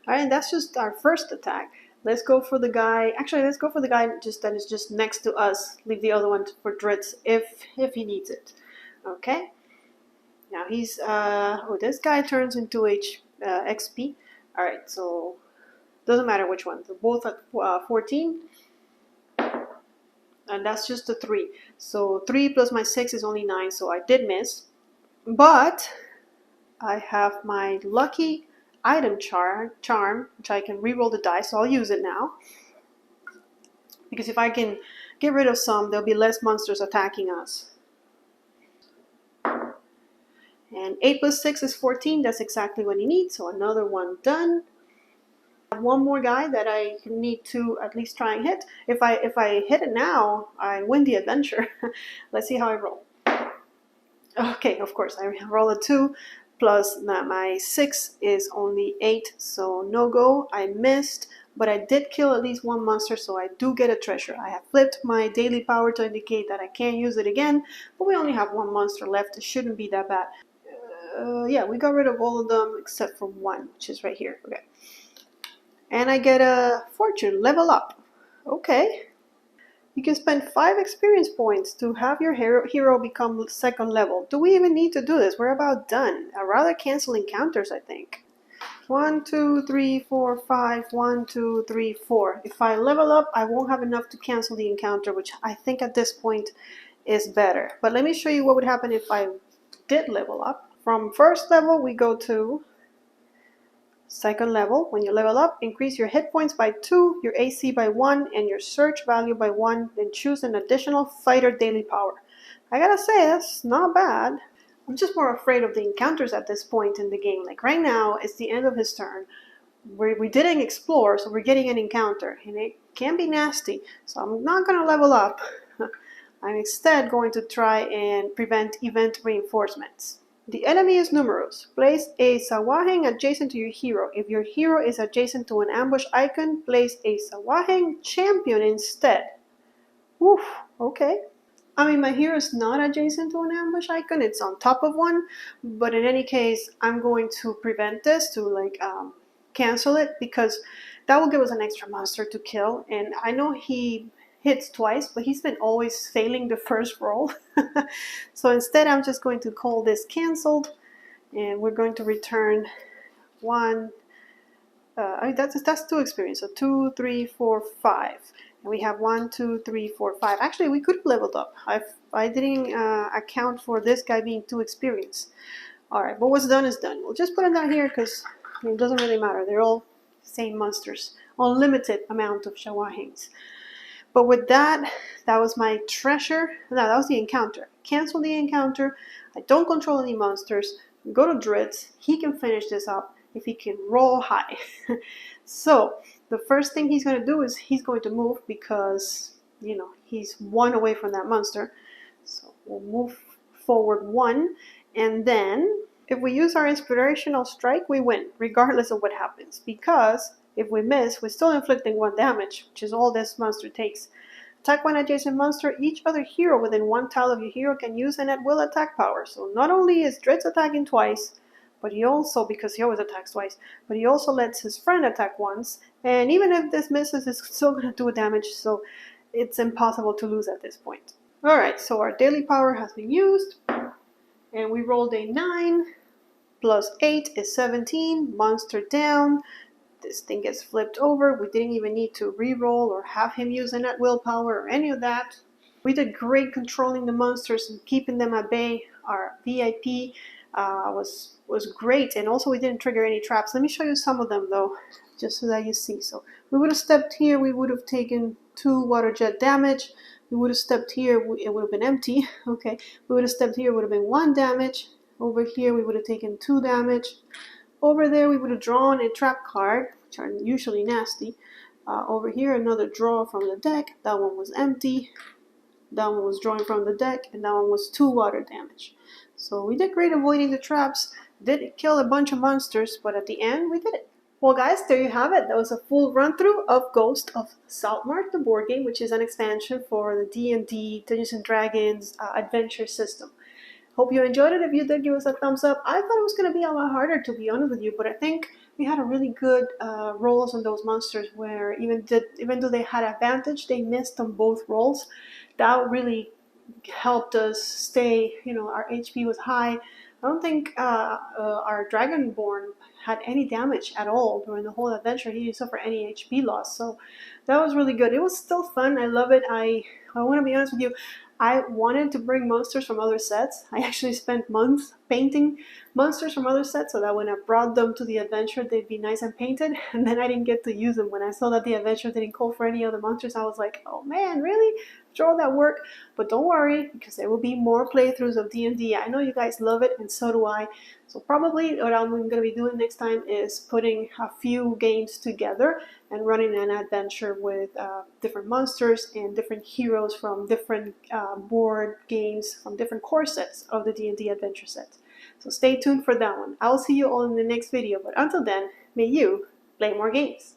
Alright, that's just our first attack. Let's go for the guy. Actually, let's go for the guy that is just next to us. Leave the other one for Dritz if he needs it. Okay. Now he's oh, this guy turns into XP. All right, so doesn't matter which one. They're both at 14, and that's just a 3. So 3 plus my 6 is only 9. So I did miss, but I have my lucky item charm, which I can reroll the dice, so I'll use it now. Because if I can get rid of some, there'll be less monsters attacking us. And 8 plus 6 is 14, that's exactly what he needs, so another one done. I have 1 more guy that I need to at least try and hit. If I hit it now, I win the adventure. Let's see how I roll. Okay, of course, I roll a 2. plus my 6 is only 8, so no go. I missed, but I did kill at least one monster, so I do get a treasure. I have flipped my daily power to indicate that I can't use it again, but we only have one monster left. It shouldn't be that bad. Yeah, we got rid of all of them except for one, which is right here. Okay. And I get a fortune, level up. Okay. You can spend 5 experience points to have your hero become second level. Do we even need to do this? We're about done. I'd rather cancel encounters, I think. 1, 2, 3, 4, 5. 1, 2, 3, 4. If I level up, I won't have enough to cancel the encounter, which I think at this point is better. But let me show you what would happen if I did level up. From first level, we go to second level. When you level up, increase your hit points by 2, your AC by 1, and your search value by 1. Then choose an additional fighter daily power. I gotta say, that's not bad. I'm just more afraid of the encounters at this point in the game. Like right now, it's the end of his turn. We didn't explore, so we're getting an encounter, and it can be nasty. So I'm not gonna level up. I'm instead going to try and prevent event reinforcements. The enemy is numerous. Place a Sahuaging adjacent to your hero. If your hero is adjacent to an ambush icon, place a Sahuaging champion instead. Oof, okay. I mean, my hero is not adjacent to an ambush icon. It's on top of one. But in any case, I'm going to prevent this, to cancel it, because that will give us an extra monster to kill. And I know he hits twice, but he's been always failing the first roll. So instead, I'm just going to call this canceled, and we're going to return 1. I mean, that's 2 experience. So 2, 3, 4, 5, and we have 1, 2, 3, 4, 5. Actually, we could have leveled up. I didn't account for this guy being 2 experience. All right, but what's done is done. We'll just put him down here because it doesn't really matter. They're all same monsters. Unlimited amount of Sahuagings. But with that, that was my treasure. No, that was the encounter. Cancel the encounter. I don't control any monsters. Go to Dritz. He can finish this up if he can roll high. So the first thing he's going to do is he's going to move because, you know, he's 1 away from that monster. So we'll move forward 1. And then if we use our inspirational strike, we win, regardless of what happens. Because if we miss, we're still inflicting 1 damage, which is all this monster takes. Attack 1 adjacent monster. Each other hero within 1 tile of your hero can use an at-will attack power. So not only is Dritz attacking twice, but he also, because he always attacks twice, but he also lets his friend attack once. And even if this misses, it's still going to do damage, so it's impossible to lose at this point. Alright, so our daily power has been used, and we rolled a 9, plus 8 is 17, monster down. This thing gets flipped over. We didn't even need to re-roll or have him use an at-will power or any of that. We did great controlling the monsters and keeping them at bay. Our VIP was great, and also we didn't trigger any traps. Let me show you some of them though, just so that you see. So we would have stepped here, we would have taken 2 water jet damage. We would have stepped here, it would have been empty. Okay, we would have stepped here, it would have been 1 damage. Over here, we would have taken 2 damage. Over there, we would have drawn a trap card, which are usually nasty. Over here, another draw from the deck. That one was empty. That one was drawing from the deck, and that one was 2 water damage. So we did great avoiding the traps. Did kill a bunch of monsters, but at the end, we did it. Well, guys, there you have it. That was a full run-through of Ghost of Saltmarsh, the board game, which is an expansion for the D&D Dungeons & Dragons adventure system. Hope you enjoyed it. If you did, give us a thumbs up. I thought it was going to be a lot harder, to be honest with you, but I think we had a really good rolls on those monsters where even though they had advantage, they missed on both rolls. That really helped us stay, our HP was high. I don't think our Dragonborn had any damage at all during the whole adventure. He didn't suffer any HP loss, so that was really good. It was still fun. I love it. I want to be honest with you. I wanted to bring monsters from other sets. I actually spent months painting monsters from other sets so that when I brought them to the adventure, they'd be nice and painted, and then I didn't get to use them. When I saw that the adventure didn't call for any other monsters, I was like, oh man, really? After all that work? But don't worry, because there will be more playthroughs of D&D. I know you guys love it, and so do I. So probably what I'm going to be doing next time is putting a few games together and running an adventure with different monsters and different heroes from different board games, from different core sets of the D&D adventure set. So stay tuned for that one. I'll see you all in the next video, but until then, may you play more games.